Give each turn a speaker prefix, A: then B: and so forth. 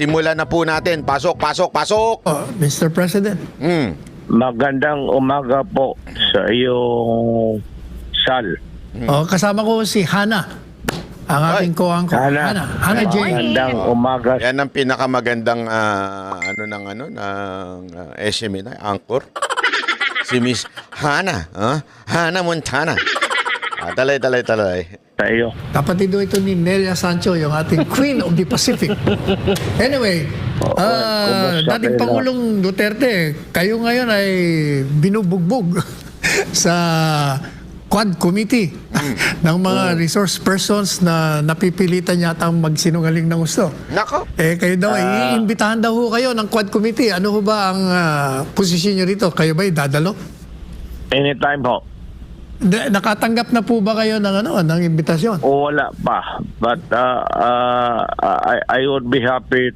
A: simulan na po natin. Pasok, pasok, pasok!
B: Mr. President.
C: Magandang umaga po sa iyong Sal.
B: Kasama ko si Hana. Ang ating co-anchor. Hana Jane.
C: Magandang umaga.
A: Yan ang pinakamagandang SMA na, anchor. Si Miss Hana. Hana Montana. Talay.
C: Sa iyo.
B: Kapatid ito ni Nelia Sancho, yung ating Queen of the Pacific. Anyway,
C: kumusta
B: dating
C: kayo?
B: Pangulong Duterte, kayo ngayon ay binubugbog sa Quad Committee ng mga resource persons na napipilitan yata magsinungaling ng gusto.
A: Nako.
B: Kayo daw, iimbitahan daw ho kayo ng Quad Committee. Ano ho ba ang posisyon nyo rito? Kayo ba dadalo?
C: Anytime ho.
B: Nakatanggap na po ba kayo ng ng imbitasyon?
C: Wala pa. But I would be happy